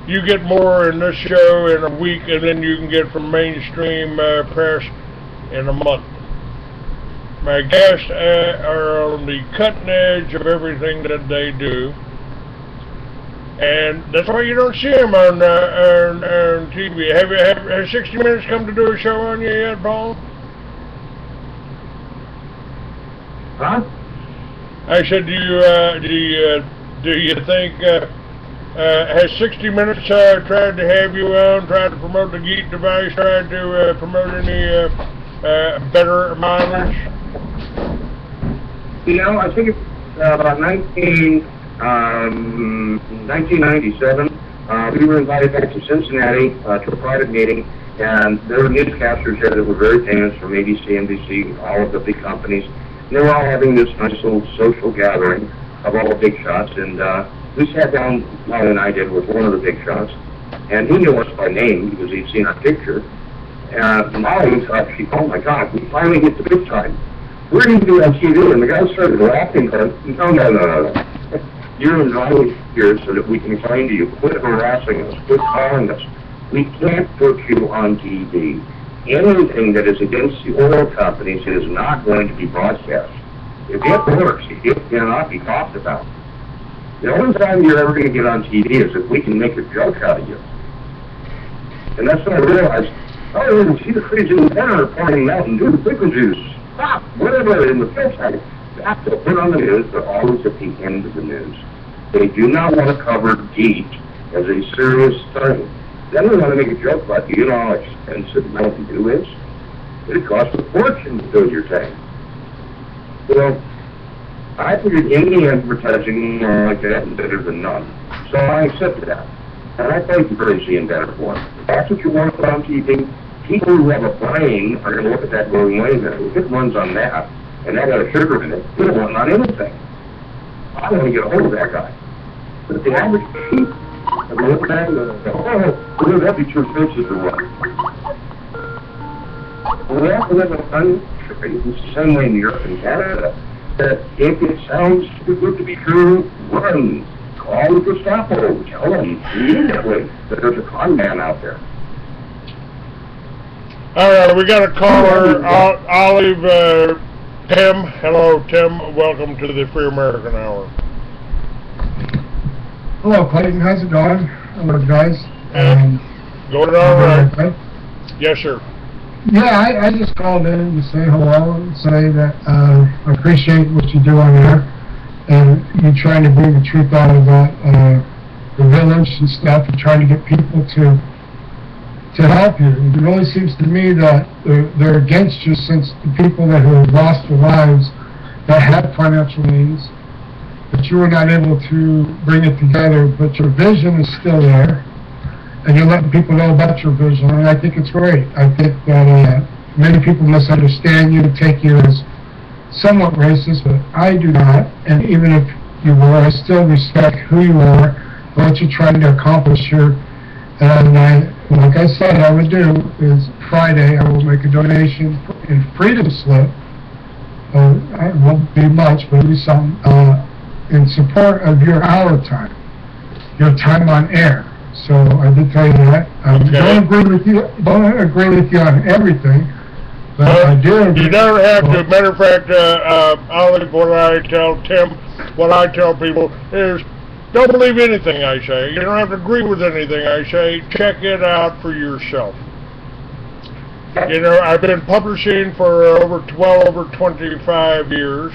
You get more in this show in a week than you can get from mainstream press in a month. My guests are on the cutting edge of everything that they do, and that's why you don't see them on TV. Have 60 Minutes come to do a show on you yet, Paul? Huh? I said, do you think has 60 Minutes tried to have you on, tried to promote the GEET device, tried to promote any better mileage? You know, I think it's about 1997. We were invited back to Cincinnati to a private meeting, and there were newscasters there that were very famous from ABC, NBC, all of the big companies. And they were all having this nice little social gathering of all the big shots, and we sat down, Molly and I did, with one of the big shots, and he knew us by name because he'd seen our picture. And Molly thought, oh my God, we finally hit the big time. We're going to do it on TV, and the guy started laughing, but no. You're invited here so that we can explain to you, quit harassing us, quit calling us. We can't put you on TV. Anything that is against the oil companies is not going to be broadcast. If it works, it cannot be talked about. The only time you're ever going to get on TV is if we can make a joke out of you. And that's when I realized, oh, see the freezing banner pouring Mountain Dew, pickle juice, stop, whatever, in the fish. That's to put on the news, but always at the end of the news. They do not want to cover GEET as a serious thing. Then they want to make a joke about, you know how expensive Mountain Dew is? It costs a fortune to fill your tank. Well, I figured any advertising like that is better than none. So I accepted that. And I paid the crazy and better for it. If that's what you want to put on TV, people who have a brain are going to look at that going, wait a minute, if it runs on that, and that got a sugar in it, we don't want it on anything. I want to get a hold of that guy. But the average sheep, and they look at that and go, oh, well, that'd be too expensive to run. Well, we have to live in a country, it's the same way in Europe and Canada, that if it sounds too good to be true, run. Call the Gestapo, tell them immediately that there's a con man out there. All right, we got a caller, Olive, Tim. Hello, Tim. Welcome to the Free American Hour. Hello, Clayton. How's it going? Hello, guys. Going all right. Okay? Yes, sir. Yeah, I just called in to say hello and say that I appreciate what you do on there, and you trying to bring the truth out about the village and stuff, and trying to get people to help you. It really seems to me that they're against you, since the people that have lost their lives, that have financial means, that you were not able to bring it together, but your vision is still there, and you're letting people know about your vision, and I think it's great. I think that many people misunderstand you, take you as somewhat racist, but I do not, and even if you were, I still respect who you are, what you're trying to accomplish here. And like I said, I would do is Friday, I will make a donation in Freedom Slip. It won't be much, but it'll be some, in support of your hour time, your time on air. So I did tell you that. Okay. Don't agree with you on everything, but I do agree. You don't have to. Matter of fact, Olive, what I tell Tim, what I tell people is, don't believe anything I say. You don't have to agree with anything I say. Check it out for yourself. You know, I've been publishing for over 25 years.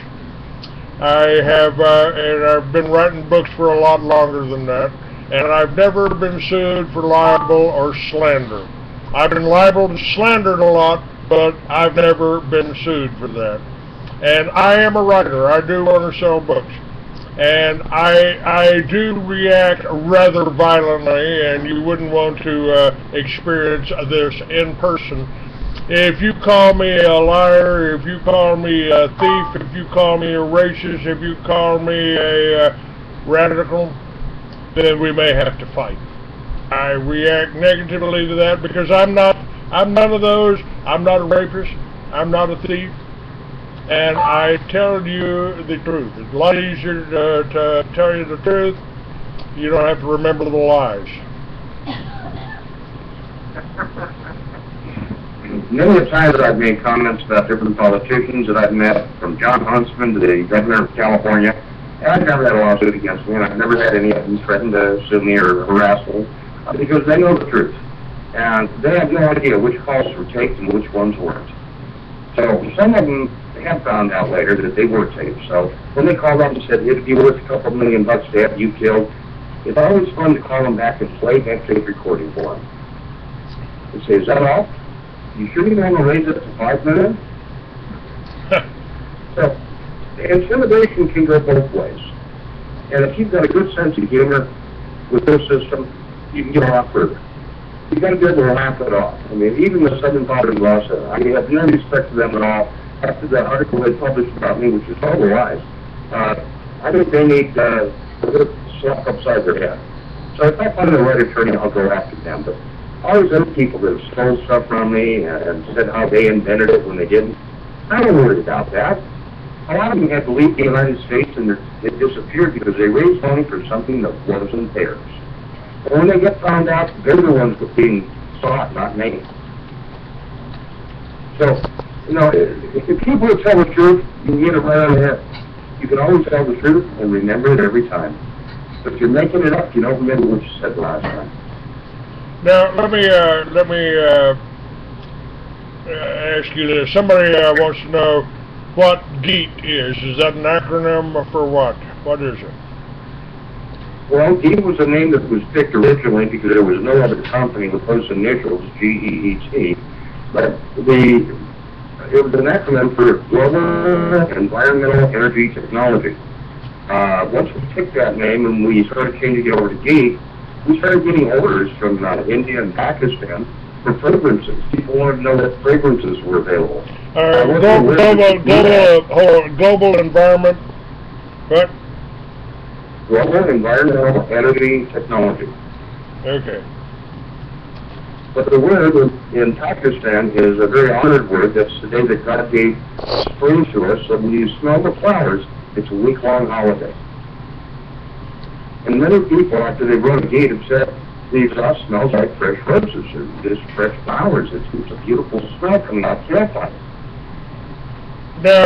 I have, and I've been writing books for a lot longer than that. And I've never been sued for libel or slander. I've been libeled and slandered a lot, but I've never been sued for that. And I am a writer. I do want to sell books. And I do react rather violently, and you wouldn't want to experience this in person. If you call me a liar, if you call me a thief, if you call me a racist, if you call me a radical, then we may have to fight. I react negatively to that because I'm none of those. I'm not a rapist. I'm not a thief. And I tell you the truth. It's a lot easier to tell you the truth. You don't have to remember the lies. Many times I've made comments about different politicians that I've met, from John Huntsman to the governor of California, and I've never had a lawsuit against me, and I've never had any of them threaten to sue me or harass me, because they know the truth. And they have no idea which calls were taped and which ones weren't. So some of them have found out later that they were taped. So when they called up and said, it'd be worth a couple $1 million to have you killed, it's always fun to call them back and play that tape recording for them. And say, is that all? You sure you don't want to raise it to $5 million? So intimidation can go both ways. And if you've got a good sense of humor with this system, you can get a lot further. You've got to be able to laugh it off. I mean, even the Southern Father-in-law said, I have no respect for them at all. After that article they published about me, which is total lies, I think they need a slap upside their head. So if I find the right attorney, I'll go after them. But all these other people that have stole stuff from me and said how they invented it when they didn't, I don't worry about that. A lot of them had to leave the United States and it disappeared because they raised money for something that wasn't theirs. And when they get found out, they're the ones that are being sought, not named. So, you know, if people will tell the truth, you can get it right on the head. You can always tell the truth and remember it every time. But if you're making it up, you don't remember what you said last time. Now, let me ask you this. Somebody wants to know what GEET is. Is that an acronym for what? What is it? Well, GEET was a name that was picked originally because there was no other company with those initials, GEET. But it was an acronym for Global Environmental Energy Technology. Once we picked that name and we started changing it over to GEET, we started getting orders from India and Pakistan for fragrances. People wanted to know what fragrances were available. Global environment, what? Global Environmental Energy Technology. Okay. But the word in Pakistan is a very honored word. That's the day that God gave spring to us. So when you smell the flowers, it's a week-long holiday. And many people, after they wrote a GEET, have said, the exhaust smells like fresh roses or just fresh flowers. It's a beautiful smell coming out campfire. Now,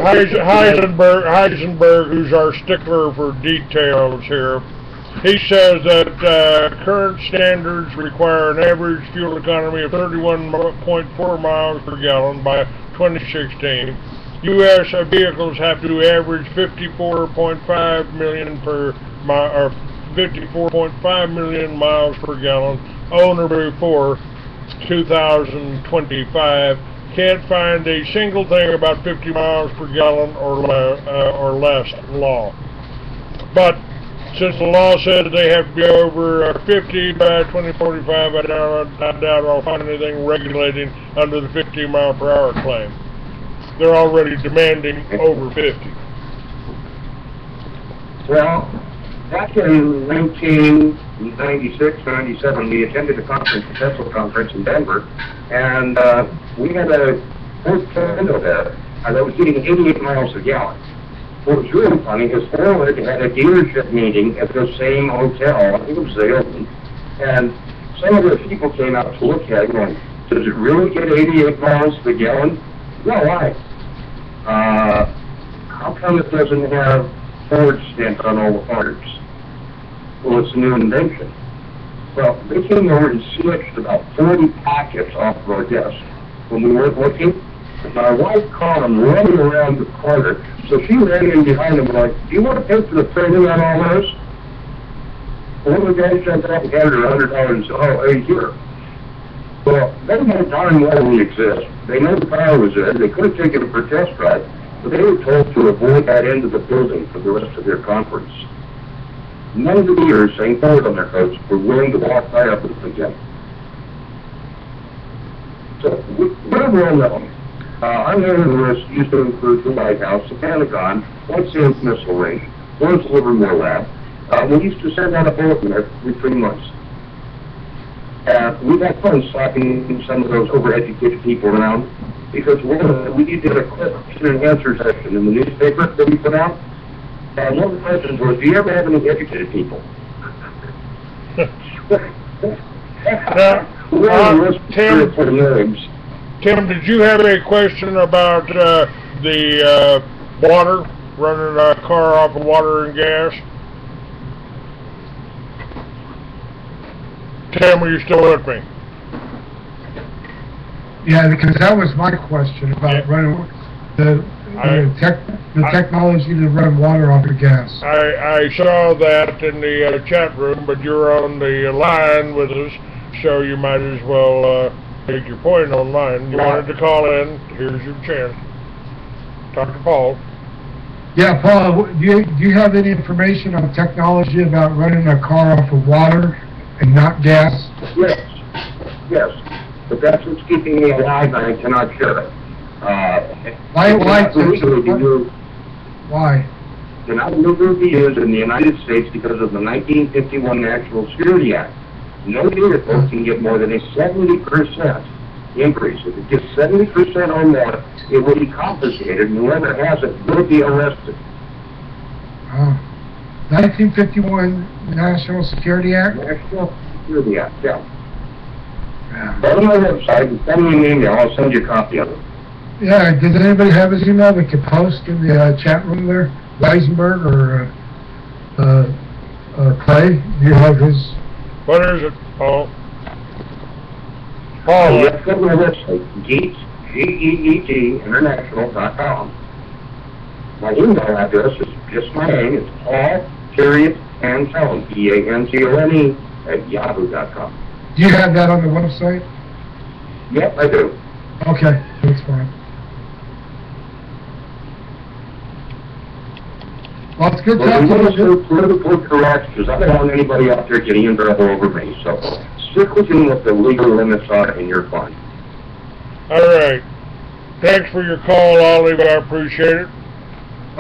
Heisenberg, who's our stickler for details here, he says that current standards require an average fuel economy of 31.4 miles per gallon by 2016. U.S. vehicles have to average 54.5 million per mile, or 54.5 million miles per gallon on or before 2025. Can't find a single thing about 50 miles per gallon or less law. But since the law says they have to be over 50 by 2045, I doubt I'll find anything regulating under the 50 mile per hour claim. They're already demanding over 50. Well, back in 1996, 97, we attended a conference, a Tesla conference in Denver, and we had a Ford Pinto there that was getting 88 miles a gallon. What was really funny is Ford had a dealership meeting at the same hotel, I think it was the Hilton, and some of the people came out to look at it going, does it really get 88 miles per gallon? No, why? How come it doesn't have Ford stamped on all the parts? Well, it's a new invention. Well, they came over and snitched about 40 packets off of our desk. When we weren't looking, my wife caught them running around the corner, so she ran in behind them like, do you want to pay for the printing on all this? One of the guys jumped up and handed her $100 and said, oh, hey, here. Well, they know darn well we exist. They know the power was there. They could have taken it for a test drive, but they were told to avoid that end of the building for the rest of their conference. None of the dealers saying Ford on their coats were willing to walk right up with them again. So, we're well known. Our neighborhood list used to include the White House, the Pentagon, White Sands Missile Range, Lawrence Livermore Lab. We used to send out a bulletin every 3 months. We've had fun slapping some of those overeducated people around because we did a question and answer session in the newspaper that we put out. And one of the questions was, do you ever have any educated people? Tim, did you have a question about the water, running a car off of water and gas? Tim, are you still with me? Yeah, because that was my question about running the technology to run water off of gas. I saw that in the chat room, but you're on the line with us, so you might as well make your point online. You wanted to call in, here's your chance. Dr. Paul. Yeah, Paul, do you have any information on technology about running a car off of water and not gas? Yes, yes. But that's what's keeping me alive, and I cannot share it. Why? Cannot legally be used in the United States because of the 1951 National Security Act. No vehicle can get more than a 70% increase. If it gets 70% or more, it will be confiscated, and whoever has it will be arrested. 1951 National Security Act? National Security Act, yeah. Go to my website and send me an email. I'll send you a copy of it. Yeah, does anybody have his email we could post in the chat room there? Weisenberg or Clay? Do you have his? What is it, Paul? Paul, let's go to my website, GEET, G-E-E-T, international.com. My email address is just my name. It's Paul.Pantone, P-A-N-T-O-N-E, @yahoo.com. Do you have that on the website? Yep, I do. Okay, that's fine. Well, it's good talking to you. Political correct, because I don't want anybody out there getting in trouble over me. So stick within what the legal limits are, and you're fine. All right. Thanks for your call, Olive. I appreciate it.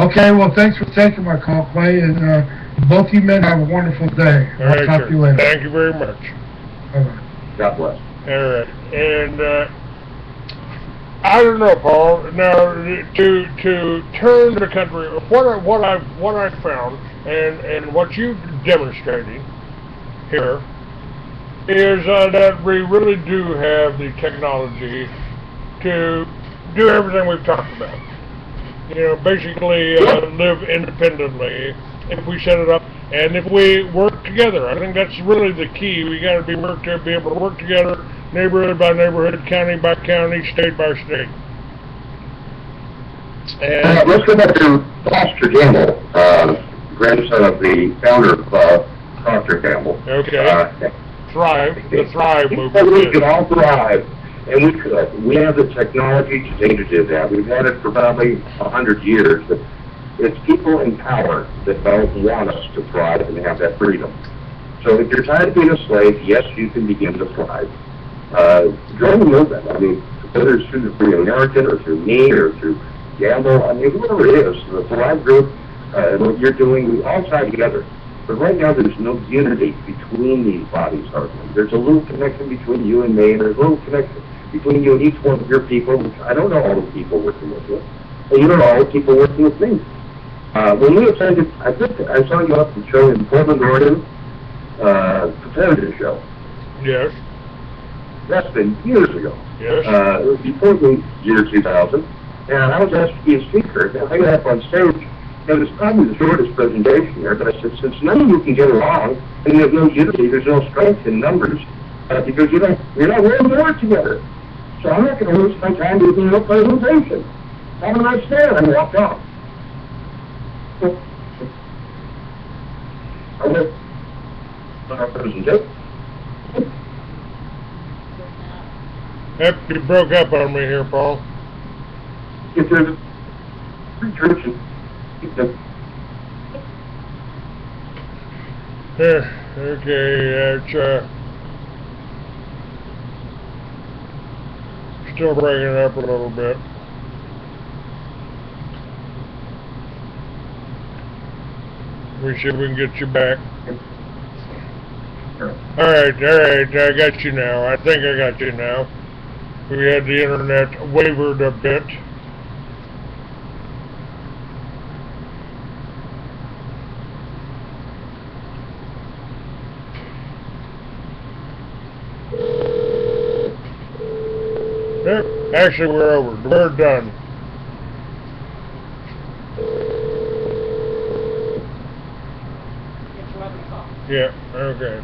Okay, well, thanks for taking my call, Clay, and both you men have a wonderful day. I'll talk to you later. Thank you very much. Bye-bye. God bless. All right. And I don't know, Paul. Now, to turn the country, what I've found, and what you've demonstrated here, is that we really do have the technology to do everything we've talked about. You know, basically live independently if we set it up, and if we work together. I think that's really the key. We got to be able to work together, neighborhood by neighborhood, county by county, state by state. And let's go back to Foster Gamble, grandson of the founder of Procter Gamble. Okay. Thrive, the Thrive movement. We can all thrive, and we could. We have the technology today to do that. We've had it for probably 100 years, but it's people in power that don't want us to thrive and have that freedom. So if you're tired of being a slave, yes, you can begin to thrive. Join the movement. I mean, whether it's through the Free American or through me or through Gamble, I mean, whoever it is, the Thrive Group, what you're doing, we all tie together. But right now, there's no unity between these bodies, hardly. There's a little connection between you and me, and there's a little connection between you and each one of your people, which I don't know all the people working with you, and you don't know all the people working with me. When we attended, I saw you up the show in Portland, Oregon, competitive show. Yes. That's been years ago. Yes. It was before the year 2000, and I was asked to be a speaker. And I got up on stage, and it was probably the shortest presentation there, but I said, since none of you can get along, and there's no unity, there's no strength in numbers, because you're not willing to work together. So I'm not going to waste my time doing no presentation. Have a nice day, and I walked off. You broke up on me here, Paul. If there's three churches, Yeah, okay, it's still breaking up a little bit. Let me see if we can get you back. Alright, I got you now. I think I got you now. We had the internet wavered a bit. Yep, actually we're over. We're done. Yeah, okay.